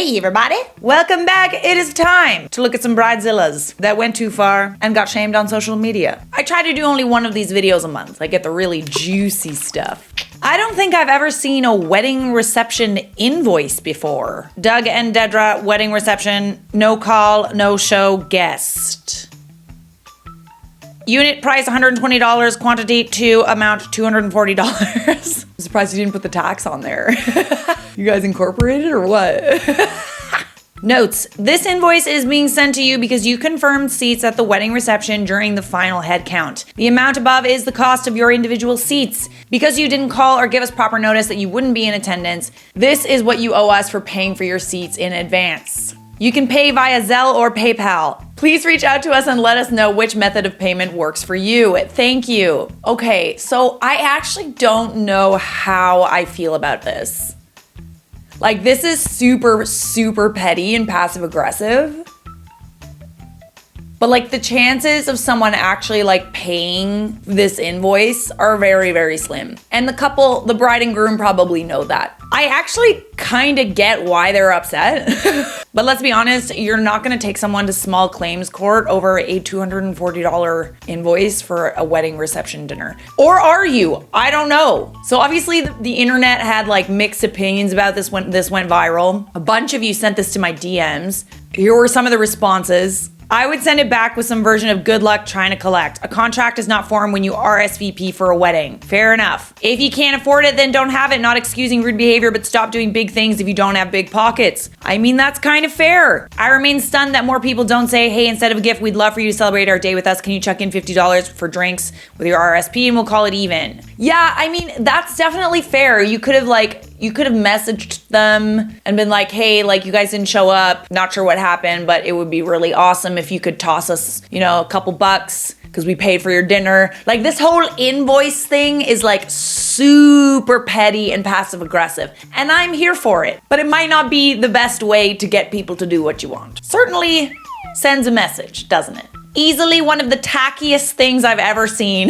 Hey everybody! Welcome back! It is time to look at some bridezillas that went too far and got shamed on social media. I try to do only one of these videos a month. I get the really juicy stuff. I don't think I've ever seen a wedding reception invoice before. Doug and Dedra, wedding reception, no call, no show, guest. Unit price $120, quantity to amount $240. I'm surprised you didn't put the tax on there. You guys incorporated or what? Notes, this invoice is being sent to you because you confirmed seats at the wedding reception during the final head count. The amount above is the cost of your individual seats. Because you didn't call or give us proper notice that you wouldn't be in attendance, this is what you owe us for paying for your seats in advance. You can pay via Zelle or PayPal. Please reach out to us and let us know which method of payment works for you. Thank you. Okay, so I actually don't know how I feel about this. Like, this is super, super petty and passive aggressive. But like, the chances of someone actually like paying this invoice are very, very slim. And the couple, the bride and groom, probably know that. I actually kind of get why they're upset. But let's be honest, you're not gonna take someone to small claims court over a $240 invoice for a wedding reception dinner. Or are you? I don't know. So obviously the internet had like mixed opinions about this when this went viral. A bunch of you sent this to my DMs. Here were some of the responses. I would send it back with some version of good luck trying to collect. A contract is not formed when you RSVP for a wedding. Fair enough. If you can't afford it, then don't have it. Not excusing rude behavior, but stop doing big things if you don't have big pockets. I mean, that's kind of fair. I remain stunned that more people don't say, hey, instead of a gift, we'd love for you to celebrate our day with us. Can you chuck in $50 for drinks with your RSP and we'll call it even? Yeah, I mean, that's definitely fair. You could have messaged them and been like, hey, like, you guys didn't show up. Not sure what happened, but it would be really awesome if you could toss us, you know, a couple bucks because we paid for your dinner. Like, this whole invoice thing is like super petty and passive aggressive. And I'm here for it. But it might not be the best way to get people to do what you want. Certainly sends a message, doesn't it? Easily one of the tackiest things I've ever seen.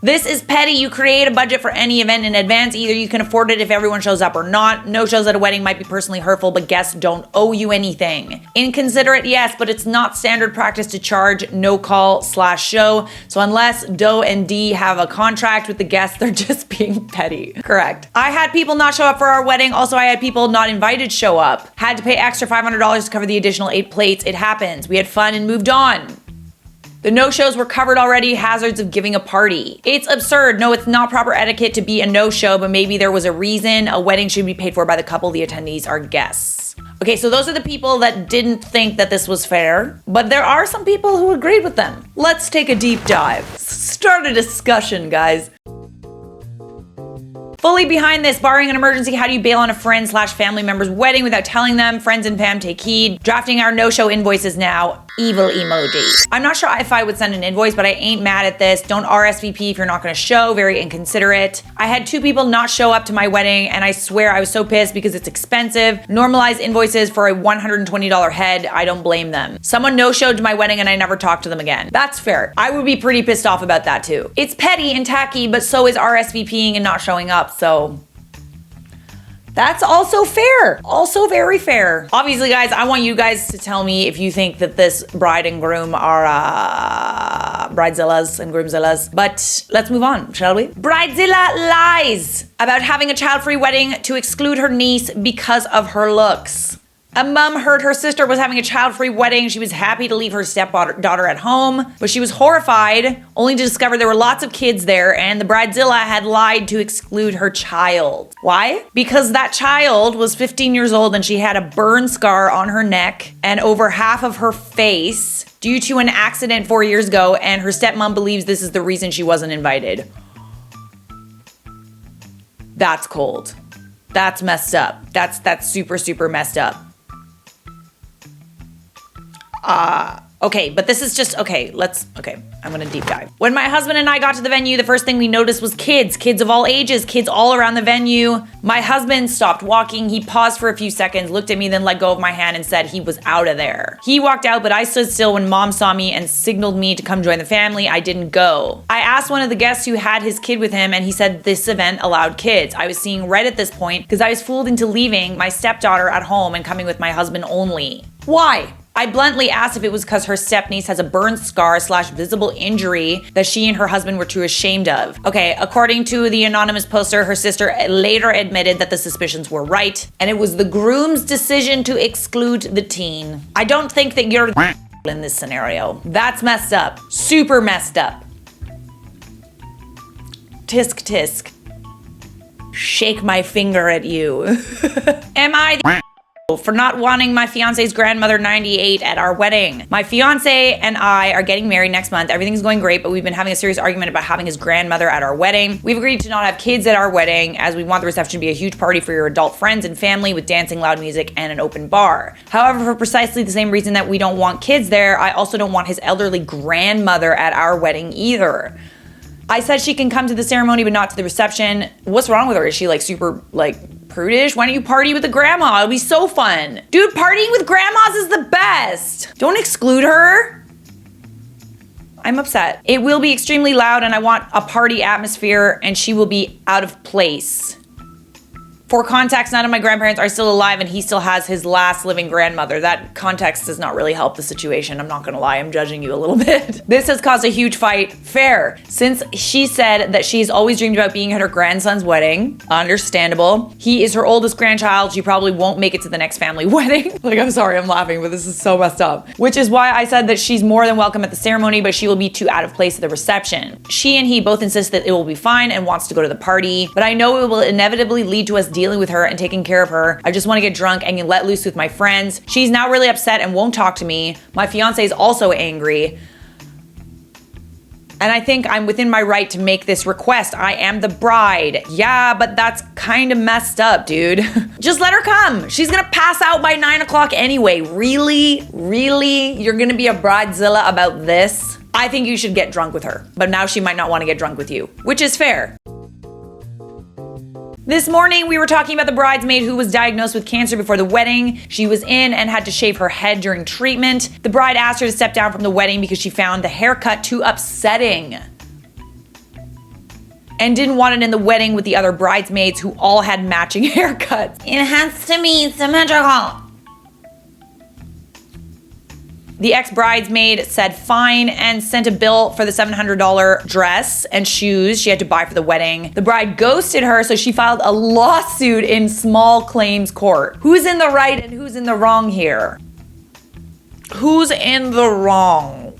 This is petty. You create a budget for any event in advance. Either you can afford it if everyone shows up or not. No shows at a wedding might be personally hurtful, but guests don't owe you anything. Inconsiderate, yes, but it's not standard practice to charge no call / show. So unless Doe and D have a contract with the guests, they're just being petty. Correct. I had people not show up for our wedding. Also, I had people not invited show up. Had to pay extra $500 to cover the additional 8 plates. It happens. We had fun and moved on. The no-shows were covered already, hazards of giving a party. It's absurd. No, it's not proper etiquette to be a no-show, but maybe there was a reason. A wedding should be paid for by the couple. The attendees are guests. Okay, so those are the people that didn't think that this was fair, but there are some people who agreed with them. Let's take a deep dive. Start a discussion, guys. Fully behind this, barring an emergency, how do you bail on a friend / family member's wedding without telling them? Friends and fam, take heed. Drafting our no-show invoices now. Evil emoji. I'm not sure if I would send an invoice, but I ain't mad at this. Don't RSVP if you're not gonna show. Very inconsiderate. I had 2 people not show up to my wedding, and I swear I was so pissed because it's expensive. Normalize invoices for a $120 head. I don't blame them. Someone no-showed to my wedding and I never talked to them again. That's fair. I would be pretty pissed off about that too. It's petty and tacky, but so is RSVPing and not showing up. So that's also fair. Also very fair. Obviously, guys, I want you guys to tell me if you think that this bride and groom are bridezillas and groomzillas. But let's move on, shall we? Bridezilla lies about having a child-free wedding to exclude her niece because of her looks. A mom heard her sister was having a child-free wedding. She was happy to leave her stepdaughter at home, but she was horrified only to discover there were lots of kids there and the bridezilla had lied to exclude her child. Why? Because that child was 15 years old and she had a burn scar on her neck and over half of her face due to an accident 4 years ago, and her stepmom believes this is the reason she wasn't invited. That's cold. That's messed up. That's super, super messed up. Okay, but this is just, okay, I'm gonna deep dive. When my husband and I got to the venue, the first thing we noticed was kids of all ages, kids all around the venue. My husband stopped walking. He paused for a few seconds, looked at me, then let go of my hand and said he was out of there. He walked out, but I stood still when mom saw me and signaled me to come join the family. I didn't go. I asked one of the guests who had his kid with him, and he said this event allowed kids. I was seeing red at this point because I was fooled into leaving my stepdaughter at home and coming with my husband only. Why? I bluntly asked if it was because her stepniece has a burn scar / visible injury that she and her husband were too ashamed of. Okay, according to the anonymous poster, her sister later admitted that the suspicions were right, and it was the groom's decision to exclude the teen. I don't think that you're in this scenario. That's messed up. Super messed up. Tisk tisk. Shake my finger at you. Am I the for not wanting my fiance's grandmother 98 at our wedding? My fiance and I are getting married next month. Everything's going great, but we've been having a serious argument about having his grandmother at our wedding. We've agreed to not have kids at our wedding as we want the reception to be a huge party for your adult friends and family with dancing, loud music, and an open bar. However, for precisely the same reason that we don't want kids there, I also don't want his elderly grandmother at our wedding either. I said she can come to the ceremony but not to the reception. What's wrong with her? Is she like super prudish? Why don't you party with the grandma? It'll be so fun. Dude, partying with grandmas is the best. Don't exclude her. I'm upset. It will be extremely loud and I want a party atmosphere and she will be out of place. For context, none of my grandparents are still alive and he still has his last living grandmother. That context does not really help the situation. I'm not gonna lie, I'm judging you a little bit. This has caused a huge fight. Fair. Since she said that she's always dreamed about being at her grandson's wedding. Understandable. He is her oldest grandchild. She probably won't make it to the next family wedding. I'm sorry, I'm laughing, but this is so messed up. Which is why I said that she's more than welcome at the ceremony, but she will be too out of place at the reception. She and he both insist that it will be fine and wants to go to the party, but I know it will inevitably lead to us dealing with her and taking care of her. I just want to get drunk and get let loose with my friends. She's now really upset and won't talk to me. My fiance is also angry. And I think I'm within my right to make this request. I am the bride. Yeah, but that's kind of messed up, dude. Just let her come. She's gonna pass out by 9 o'clock anyway. Really? Really? You're gonna be a bridezilla about this? I think you should get drunk with her. But now she might not want to get drunk with you, which is fair. This morning, we were talking about the bridesmaid who was diagnosed with cancer before the wedding. She was in and had to shave her head during treatment. The bride asked her to step down from the wedding because she found the haircut too upsetting and didn't want it in the wedding with the other bridesmaids who all had matching haircuts. It has to be symmetrical. The ex-bridesmaid said fine and sent a bill for the $700 dress and shoes she had to buy for the wedding. The bride ghosted her, so she filed a lawsuit in small claims court. Who's in the right and who's in the wrong here? Who's in the wrong?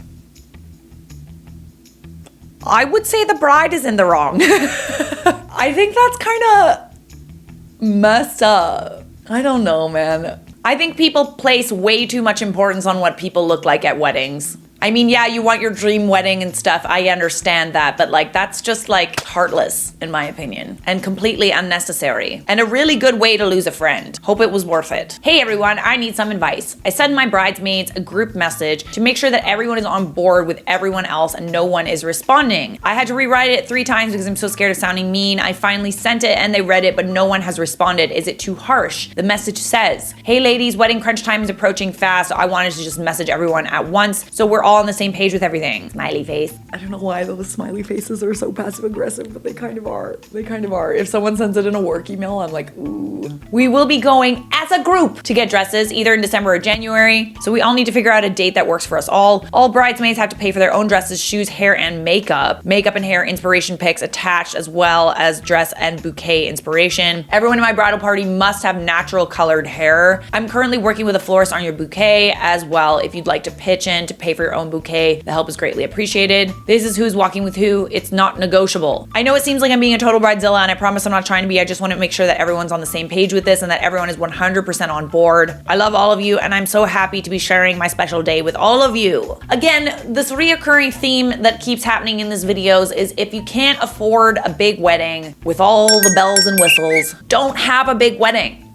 I would say the bride is in the wrong. I think that's kind of messed up. I don't know, man. I think people place way too much importance on what people look like at weddings. I mean, yeah, you want your dream wedding and stuff. I understand that, but that's just heartless in my opinion and completely unnecessary and a really good way to lose a friend. Hope it was worth it. Hey everyone, I need some advice. I sent my bridesmaids a group message to make sure that everyone is on board with everyone else and no one is responding. I had to rewrite it 3 times because I'm so scared of sounding mean. I finally sent it and they read it, but no one has responded. Is it too harsh? The message says, hey ladies, wedding crunch time is approaching fast. I wanted to just message everyone at once so we're all on the same page with everything. Smiley face. I don't know why those smiley faces are so passive aggressive, but they kind of are. They kind of are. If someone sends it in a work email, I'm like, ooh. We will be going as a group to get dresses either in December or January. So we all need to figure out a date that works for us all. All bridesmaids have to pay for their own dresses, shoes, hair, and makeup. Makeup and hair inspiration pics attached as well as dress and bouquet inspiration. Everyone in my bridal party must have natural colored hair. I'm currently working with a florist on your bouquet as well. If you'd like to pitch in to pay for your own bouquet, the help is greatly appreciated. This is who's walking with who. It's not negotiable. I know it seems like I'm being a total bridezilla and I promise I'm not trying to be. I just want to make sure that everyone's on the same page with this and that everyone is 100% on board. I love all of you and I'm so happy to be sharing my special day with all of you. Again, this reoccurring theme that keeps happening in these videos is if you can't afford a big wedding with all the bells and whistles, don't have a big wedding.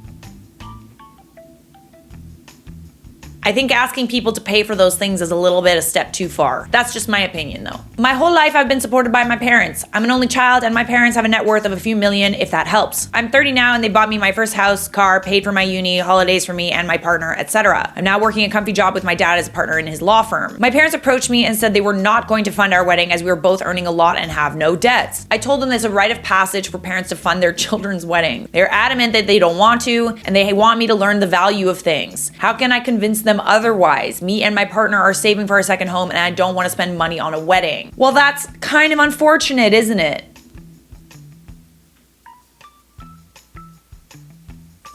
I think asking people to pay for those things is a little bit a step too far. That's just my opinion though. My whole life I've been supported by my parents. I'm an only child and my parents have a net worth of a few million, if that helps. I'm 30 now and they bought me my first house, car, paid for my uni, holidays for me and my partner, etc. I'm now working a comfy job with my dad as a partner in his law firm. My parents approached me and said they were not going to fund our wedding as we were both earning a lot and have no debts. I told them there's a rite of passage for parents to fund their children's wedding. They're adamant that they don't want to, and they want me to learn the value of things. How can I convince them otherwise? Me and my partner are saving for a second home and I don't want to spend money on a wedding. Well, that's kind of unfortunate, isn't it?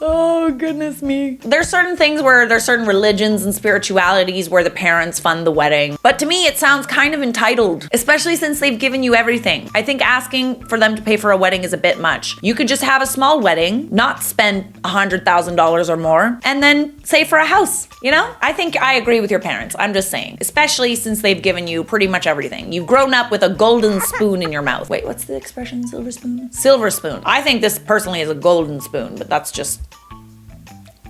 Oh, goodness me. There's certain things where there's certain religions and spiritualities where the parents fund the wedding. But to me, it sounds kind of entitled, especially since they've given you everything. I think asking for them to pay for a wedding is a bit much. You could just have a small wedding, not spend $100,000 or more, and then save for a house, you know? I think I agree with your parents. I'm just saying, especially since they've given you pretty much everything. You've grown up with a golden spoon in your mouth. Wait, what's the expression? Silver spoon? Silver spoon. I think this personally is a golden spoon, but that's just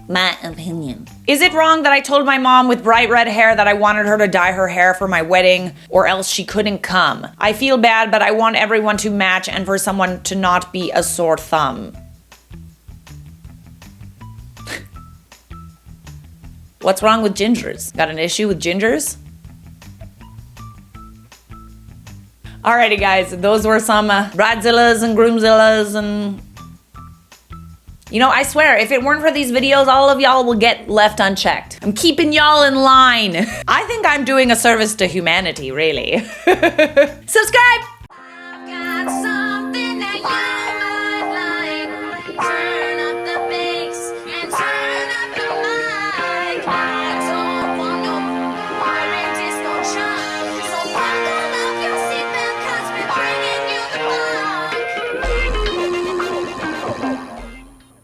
my opinion. Is it wrong that I told my mom with bright red hair that I wanted her to dye her hair for my wedding or else she couldn't come? I feel bad, but I want everyone to match and for someone to not be a sore thumb. What's wrong with gingers? Got an issue with gingers? Alrighty guys, those were some bridezillas and groomzillas and... You know, I swear, if it weren't for these videos, all of y'all will get left unchecked. I'm keeping y'all in line. I think I'm doing a service to humanity, really. Subscribe!